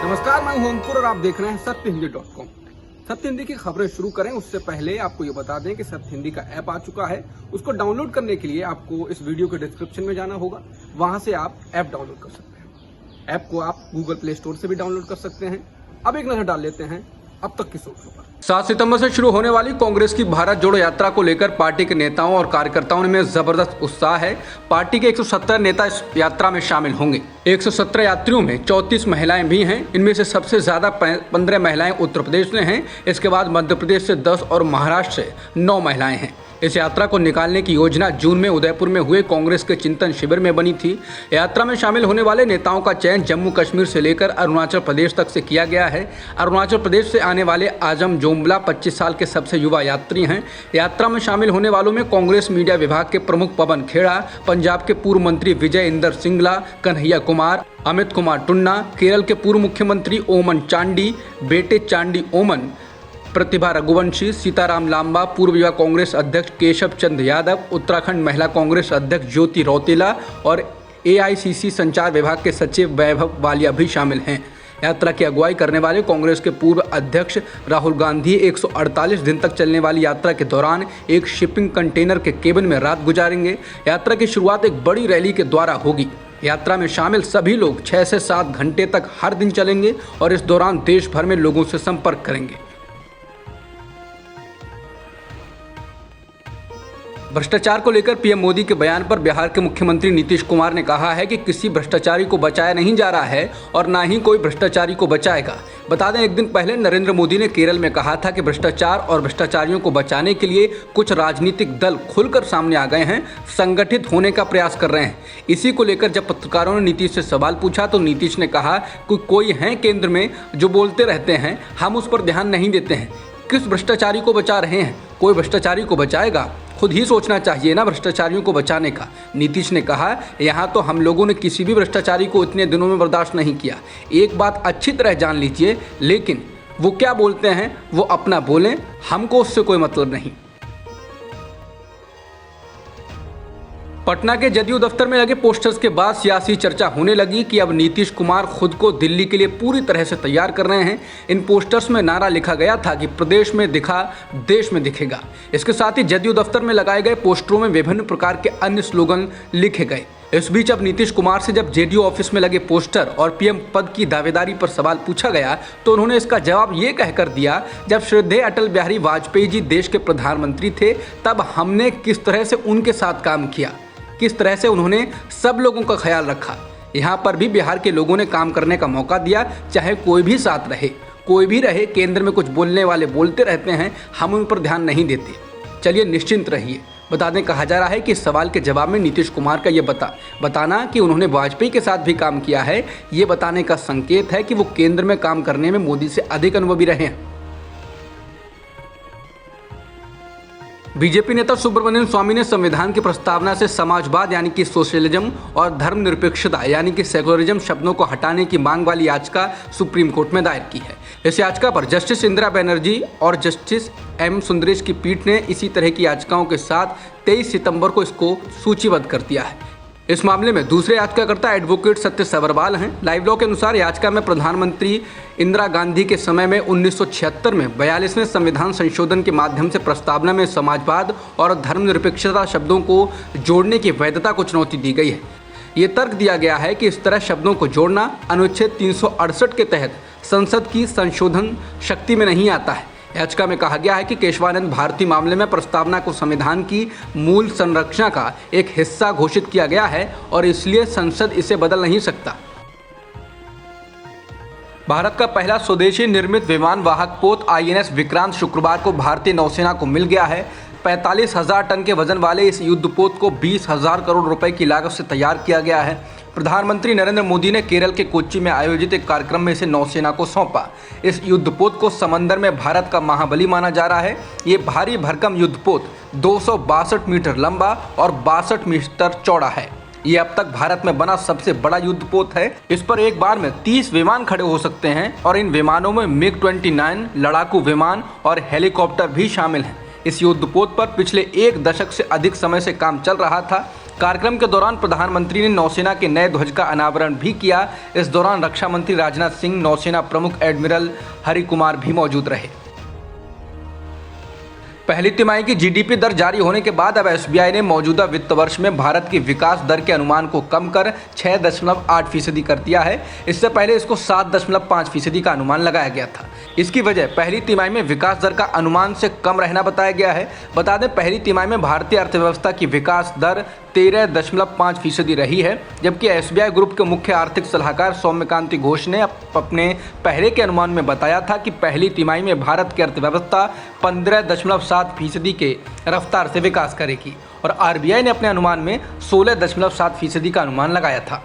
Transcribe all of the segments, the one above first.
नमस्कार, मैं हूं अंकुर और आप देख रहे हैं सत्यहिंदी.com। सत्य हिंदी की खबरें शुरू करें उससे पहले आपको ये बता दें कि सत्य हिंदी का ऐप आ चुका है। उसको डाउनलोड करने के लिए आपको इस वीडियो के डिस्क्रिप्शन में जाना होगा, वहां से आप ऐप डाउनलोड कर सकते हैं। ऐप को आप गूगल प्ले स्टोर से भी डाउनलोड कर सकते हैं। अब एक नजर डाल लेते हैं अब तक की सुर्खियों पर। 7 सितंबर से शुरू होने वाली कांग्रेस की भारत जोड़ो यात्रा को लेकर पार्टी के नेताओं और कार्यकर्ताओं में जबरदस्त उत्साह है। पार्टी के 117 नेता इस यात्रा में शामिल होंगे। 117 यात्रियों में 34 महिलाएं भी हैं। इनमें से सबसे ज्यादा 15 महिलाएं उत्तर प्रदेश से हैं। इसके बाद मध्य प्रदेश से 10 और महाराष्ट्र से 9 महिलाएं हैं। इस यात्रा को निकालने की योजना जून में उदयपुर में हुए कांग्रेस के चिंतन शिविर में बनी थी। यात्रा में शामिल होने वाले नेताओं का चयन जम्मू कश्मीर से लेकर अरुणाचल प्रदेश तक से किया गया है। अरुणाचल प्रदेश से आने वाले आजम जोमला 25 साल के सबसे युवा यात्री हैं। यात्रा में शामिल होने वालों में कांग्रेस मीडिया विभाग के प्रमुख पवन खेड़ा, पंजाब के पूर्व मंत्री विजय इंदर सिंगला, कन्हैया कुमार, अमित कुमार टुन्ना, केरल के पूर्व मुख्यमंत्री ओमन चांडी, बेटे चांडी ओमन, प्रतिभा रघुवंशी, सीताराम लांबा, पूर्व युवा कांग्रेस अध्यक्ष केशव चंद यादव, उत्तराखंड महिला कांग्रेस अध्यक्ष ज्योति रौतेला और AICC संचार विभाग के सचिव वैभव वालिया भी शामिल हैं। यात्रा की अगुवाई करने वाले कांग्रेस के पूर्व अध्यक्ष राहुल गांधी 148 दिन तक चलने वाली यात्रा के दौरान एक शिपिंग कंटेनर के केबिन में रात गुजारेंगे। यात्रा की शुरुआत एक बड़ी रैली के द्वारा होगी। यात्रा में शामिल सभी लोग 6 से 7 घंटे तक हर दिन चलेंगे और इस दौरान देश भर में लोगों से संपर्क करेंगे। भ्रष्टाचार को लेकर पीएम मोदी के बयान पर बिहार के मुख्यमंत्री नीतीश कुमार ने कहा है कि किसी भ्रष्टाचारी को बचाया नहीं जा रहा है और ना ही कोई भ्रष्टाचारी को बचाएगा। बता दें, एक दिन पहले नरेंद्र मोदी ने केरल में कहा था कि भ्रष्टाचार और भ्रष्टाचारियों को बचाने के लिए कुछ राजनीतिक दल खुलकर सामने आ गए हैं, संगठित होने का प्रयास कर रहे हैं। इसी को लेकर जब पत्रकारों ने नीतीश से सवाल पूछा तो नीतीश ने कहा कि कोई है केंद्र में जो बोलते रहते हैं, हम उस पर ध्यान नहीं देते हैं। किस भ्रष्टाचारी को बचा रहे हैं? कोई भ्रष्टाचारी को बचाएगा? खुद ही सोचना चाहिए ना भ्रष्टाचारियों को बचाने का। नीतीश ने कहा, यहाँ तो हम लोगों ने किसी भी भ्रष्टाचारी को इतने दिनों में बर्दाश्त नहीं किया। एक बात अच्छी तरह जान लीजिए, लेकिन वो क्या बोलते हैं वो अपना बोलें, हमको उससे कोई मतलब नहीं। पटना के जदयू दफ्तर में लगे पोस्टर्स के बाद सियासी चर्चा होने लगी कि अब नीतीश कुमार खुद को दिल्ली के लिए पूरी तरह से तैयार कर रहे हैं। इन पोस्टर्स में नारा लिखा गया था कि प्रदेश में दिखा, देश में दिखेगा। इसके साथ ही जदयू दफ्तर में लगाए गए पोस्टरों में विभिन्न प्रकार के अन्य स्लोगन लिखे गए। इस बीच अब नीतीश कुमार से जब जेडीयू ऑफिस में लगे पोस्टर और पीएम पद की दावेदारी पर सवाल पूछा गया तो उन्होंने इसका जवाब ये कहकर दिया, जब श्रद्धेय अटल बिहारी वाजपेयी जी देश के प्रधानमंत्री थे तब हमने किस तरह से उनके साथ काम किया, किस तरह से उन्होंने सब लोगों का ख्याल रखा। यहाँ पर भी बिहार के लोगों ने काम करने का मौका दिया, चाहे कोई भी साथ रहे, कोई भी रहे। केंद्र में कुछ बोलने वाले बोलते रहते हैं, हम उन पर ध्यान नहीं देते। चलिए निश्चिंत रहिए। बता दें, कहा जा रहा है कि इस सवाल के जवाब में नीतीश कुमार का ये बताना कि उन्होंने वाजपेयी के साथ भी काम किया है, ये बताने का संकेत है कि वो केंद्र में काम करने में मोदी से अधिक अनुभवी रहे हैं। बीजेपी नेता सुब्रमण्यम स्वामी ने संविधान की प्रस्तावना से समाजवाद यानी कि सोशलिज्म और धर्मनिरपेक्षता यानी कि सेकुलरिज्म शब्दों को हटाने की मांग वाली याचिका सुप्रीम कोर्ट में दायर की है। इस याचिका पर जस्टिस इंदिरा बनर्जी और जस्टिस M सुंदरेश की पीठ ने इसी तरह की याचिकाओं के साथ 23 सितंबर को इसको सूचीबद्ध कर दिया है। इस मामले में दूसरे याचिकाकर्ता एडवोकेट सत्य सबरवाल हैं। लाइव लॉ के अनुसार याचिका में प्रधानमंत्री इंदिरा गांधी के समय में 1976 में 42वें संविधान संशोधन के माध्यम से प्रस्तावना में समाजवाद और धर्मनिरपेक्षता शब्दों को जोड़ने की वैधता को चुनौती दी गई है। ये तर्क दिया गया है कि इस तरह शब्दों को जोड़ना अनुच्छेद 368 के तहत संसद की संशोधन शक्ति में नहीं आता है। याचिका में कहा गया है कि केशवानंद भारती मामले में प्रस्तावना को संविधान की मूल संरचना का एक हिस्सा घोषित किया गया है और इसलिए संसद इसे बदल नहीं सकता। भारत का पहला स्वदेशी निर्मित विमान वाहक पोत INS विक्रांत शुक्रवार को भारतीय नौसेना को मिल गया है। 45,000 टन के वजन वाले इस युद्धपोत को 20,000 करोड़ रुपए की लागत से तैयार किया गया है। प्रधानमंत्री नरेंद्र मोदी ने केरल के कोच्चि में आयोजित एक कार्यक्रम में इसे नौसेना को सौंपा। इस युद्धपोत को समंदर में भारत का महाबली माना जा रहा है। ये भारी भरकम युद्धपोत 262 मीटर लंबा और 62 मीटर चौड़ा है। ये अब तक भारत में बना सबसे बड़ा युद्धपोत है। इस पर एक बार में 30 विमान खड़े हो सकते हैं और इन विमानों में MiG-29 लड़ाकू विमान और हेलीकॉप्टर भी शामिल हैं। इस युद्धपोत पर पिछले 1 दशक से अधिक समय से काम चल रहा था। कार्यक्रम के दौरान प्रधानमंत्री ने नौसेना के नए ध्वज का अनावरण भी किया। इस दौरान रक्षा मंत्री राजनाथ सिंह, नौसेना प्रमुख एडमिरल हरि कुमार भी मौजूद रहे। पहली तिमाही की जीडीपी दर जारी होने के बाद अब एसबीआई ने मौजूदा वित्त वर्ष में भारत की विकास दर के अनुमान को कम कर 6.8% कर दिया है। इससे पहले इसको 7.5% का अनुमान लगाया गया था। इसकी वजह पहली तिमाही में विकास दर का अनुमान से कम रहना बताया गया है। बता दें, पहली तिमाही में भारतीय अर्थव्यवस्था की विकास दर 13.5% रही है, जबकि एसबीआई ग्रुप के मुख्य आर्थिक सलाहकार सौम्यकांति घोष ने अपने पहले के अनुमान में बताया था कि पहली तिमाही में भारत की अर्थव्यवस्था 15.7% के रफ्तार से विकास करेगी और आरबीआई ने अपने अनुमान में 16.7% का अनुमान लगाया था।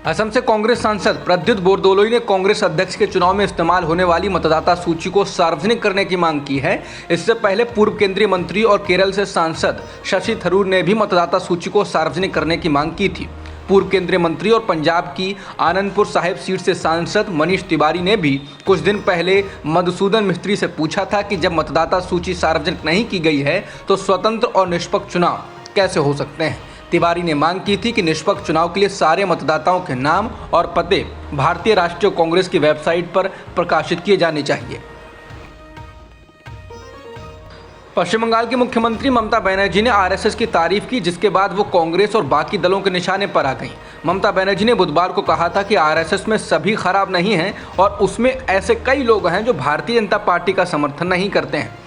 असम से कांग्रेस सांसद प्रद्युत बोरदोलोई ने कांग्रेस अध्यक्ष के चुनाव में इस्तेमाल होने वाली मतदाता सूची को सार्वजनिक करने की मांग की है। इससे पहले पूर्व केंद्रीय मंत्री और केरल से सांसद शशि थरूर ने भी मतदाता सूची को सार्वजनिक करने की मांग की थी। पूर्व केंद्रीय मंत्री और पंजाब की आनंदपुर साहिब सीट से सांसद मनीष तिवारी ने भी कुछ दिन पहले मधुसूदन मिस्त्री से पूछा था कि जब मतदाता सूची सार्वजनिक नहीं की गई है तो स्वतंत्र और निष्पक्ष चुनाव कैसे हो सकते हैं। तिवारी ने मांग की थी कि निष्पक्ष चुनाव के लिए सारे मतदाताओं के नाम और पते भारतीय राष्ट्रीय कांग्रेस की वेबसाइट पर प्रकाशित किए जाने चाहिए। पश्चिम बंगाल की मुख्यमंत्री ममता बनर्जी ने आरएसएस की तारीफ की, जिसके बाद वो कांग्रेस और बाकी दलों के निशाने पर आ गईं। ममता बनर्जी ने बुधवार को कहा था कि आरएसएस में सभी खराब नहीं हैं और उसमें ऐसे कई लोग हैं जो भारतीय जनता पार्टी का समर्थन नहीं करते हैं।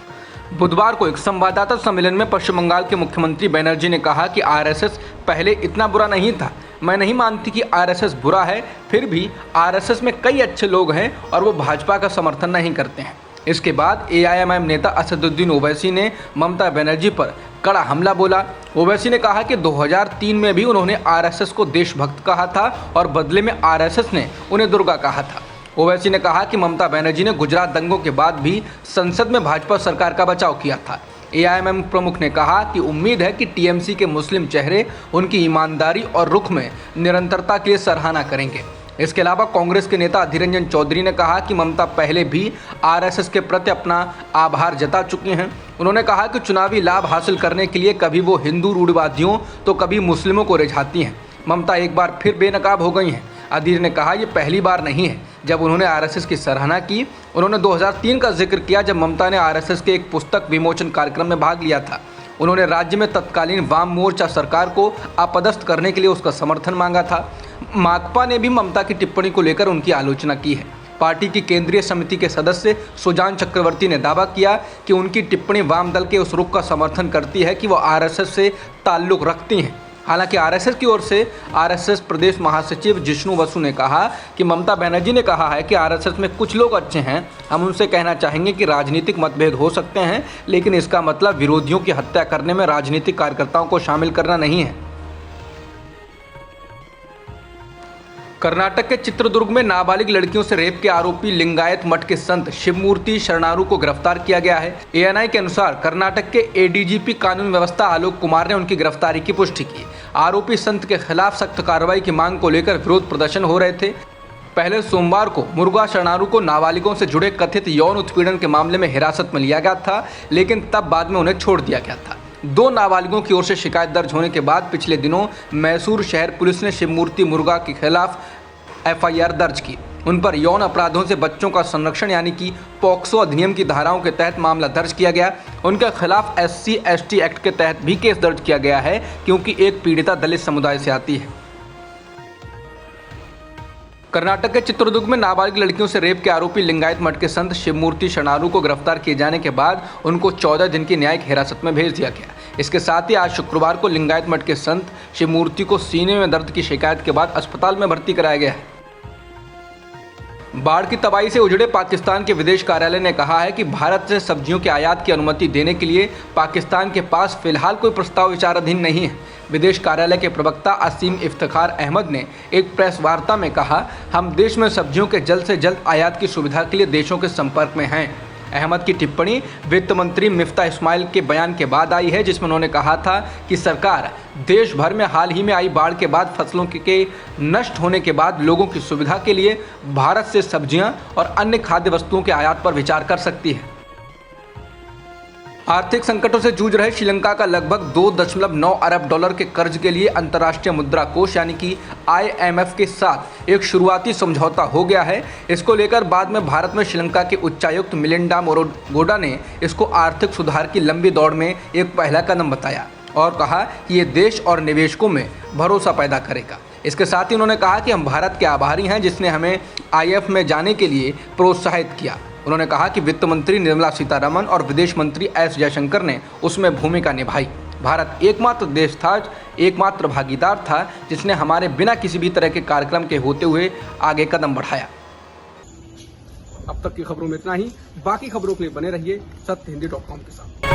बुधवार को एक संवाददाता सम्मेलन में पश्चिम बंगाल के मुख्यमंत्री बनर्जी ने कहा कि आरएसएस पहले इतना बुरा नहीं था। मैं नहीं मानती कि आरएसएस बुरा है, फिर भी आरएसएस में कई अच्छे लोग हैं और वो भाजपा का समर्थन नहीं करते हैं। इसके बाद एआईएमआईएम नेता असदुद्दीन ओवैसी ने ममता बनर्जी पर कड़ा हमला बोला। ओवैसी ने कहा कि 2003 में भी उन्होंने आरएसएस को देशभक्त कहा था और बदले में आरएसएस ने उन्हें दुर्गा कहा था। ओवैसी ने कहा कि ममता बनर्जी ने गुजरात दंगों के बाद भी संसद में भाजपा सरकार का बचाव किया था। एआईएमआईएम प्रमुख ने कहा कि उम्मीद है कि टीएमसी के मुस्लिम चेहरे उनकी ईमानदारी और रुख में निरंतरता के लिए सराहना करेंगे। इसके अलावा कांग्रेस के नेता अधीर रंजन चौधरी ने कहा कि ममता पहले भी आरएसएस के प्रति अपना आभार जता चुकी हैं। उन्होंने कहा कि चुनावी लाभ हासिल करने के लिए कभी वो हिंदू रूढ़िवादियों तो कभी मुस्लिमों को रिझाती हैं। ममता एक बार फिर बेनकाब हो गई हैं। अधीर ने कहा ये पहली बार नहीं है जब उन्होंने आरएसएस की सराहना की। उन्होंने 2003 का जिक्र किया जब ममता ने आरएसएस के एक पुस्तक विमोचन कार्यक्रम में भाग लिया था। उन्होंने राज्य में तत्कालीन वाम मोर्चा सरकार को अपदस्थ करने के लिए उसका समर्थन मांगा था। माकपा ने भी ममता की टिप्पणी को लेकर उनकी आलोचना की है। पार्टी की केंद्रीय समिति के सदस्य सुजान चक्रवर्ती ने दावा किया कि उनकी टिप्पणी वाम दल के उस रुख का समर्थन करती है कि वो आरएसएस से ताल्लुक रखती हैं। हालांकि आरएसएस की ओर से आरएसएस प्रदेश महासचिव जिष्णु बसु ने कहा कि ममता बनर्जी ने कहा है कि आरएसएस में कुछ लोग अच्छे हैं। हम उनसे कहना चाहेंगे कि राजनीतिक मतभेद हो सकते हैं, लेकिन इसका मतलब विरोधियों की हत्या करने में राजनीतिक कार्यकर्ताओं को शामिल करना नहीं है। कर्नाटक के चित्रदुर्ग में नाबालिग लड़कियों से रेप के आरोपी लिंगायत मठ के संत शिवमूर्ति शरणारू को गिरफ्तार किया गया है। एएनआई के अनुसार कर्नाटक के एडीजीपी कानून व्यवस्था आलोक कुमार ने उनकी गिरफ्तारी की पुष्टि की। आरोपी संत के खिलाफ सख्त कार्रवाई की मांग को लेकर विरोध प्रदर्शन हो रहे थे। पहले सोमवार को मुरुगा शरणारू को नाबालिगों से जुड़े कथित यौन उत्पीड़न के मामले में हिरासत में लिया गया था, लेकिन तब बाद में उन्हें छोड़ दिया गया था। 2 नाबालिगों की ओर से शिकायत दर्ज होने के बाद पिछले दिनों मैसूर शहर पुलिस ने शिवमूर्ति मुरुगा के खिलाफ एफआईआर दर्ज की। उन पर यौन अपराधों से बच्चों का संरक्षण यानी कि पॉक्सो अधिनियम की धाराओं के तहत मामला दर्ज किया गया। उनके खिलाफ SC/ST एक्ट के तहत भी केस दर्ज किया गया है, क्योंकि एक पीड़िता दलित समुदाय से आती है। कर्नाटक के चित्रदुर्ग में नाबालिग लड़कियों से रेप के आरोपी लिंगायत मठ के संत शिवमूर्ति शरणारू को गिरफ्तार किए जाने के बाद उनको 14 दिन की न्यायिक हिरासत में भेज दिया गया। इसके साथ ही आज शुक्रवार को लिंगायत मठ के संत शिवमूर्ति को सीने में दर्द की शिकायत के बाद अस्पताल में भर्ती कराया गया है। बाढ़ की तबाही से उजड़े पाकिस्तान के विदेश कार्यालय ने कहा है कि भारत से सब्जियों के आयात की अनुमति देने के लिए पाकिस्तान के पास फिलहाल कोई प्रस्ताव विचाराधीन नहीं है। विदेश कार्यालय के प्रवक्ता असीम इफ्तिखार अहमद ने एक प्रेस वार्ता में कहा, हम देश में सब्जियों के जल्द से जल्द आयात की सुविधा के लिए देशों के संपर्क में हैं। अहमद की टिप्पणी वित्त मंत्री मिफ्ता इस्माइल के बयान के बाद आई है, जिसमें उन्होंने कहा था कि सरकार देश भर में हाल ही में आई बाढ़ के बाद फसलों के नष्ट होने के बाद लोगों की सुविधा के लिए भारत से सब्जियां और अन्य खाद्य वस्तुओं के आयात पर विचार कर सकती है। आर्थिक संकटों से जूझ रहे श्रीलंका का लगभग 2.9 अरब डॉलर के कर्ज के लिए अंतर्राष्ट्रीय मुद्रा कोष यानी कि IMF के साथ एक शुरुआती समझौता हो गया है। इसको लेकर बाद में भारत में श्रीलंका के उच्चायुक्त मिलिंडा मोरोगोडा ने इसको आर्थिक सुधार की लंबी दौड़ में एक पहला कदम बताया और कहा कि ये देश और निवेशकों में भरोसा पैदा करेगा। इसके साथ ही उन्होंने कहा कि हम भारत के आभारी हैं जिसने हमें IMF में जाने के लिए प्रोत्साहित किया। उन्होंने कहा कि वित्त मंत्री निर्मला सीतारमण और विदेश मंत्री S जयशंकर ने उसमें भूमिका निभाई। भारत एकमात्र देश था, एकमात्र भागीदार था जिसने हमारे बिना किसी भी तरह के कार्यक्रम के होते हुए आगे कदम बढ़ाया। अब तक की खबरों में इतना ही। बाकी खबरों के लिए बने रहिए सत्यहिंदी.com के साथ।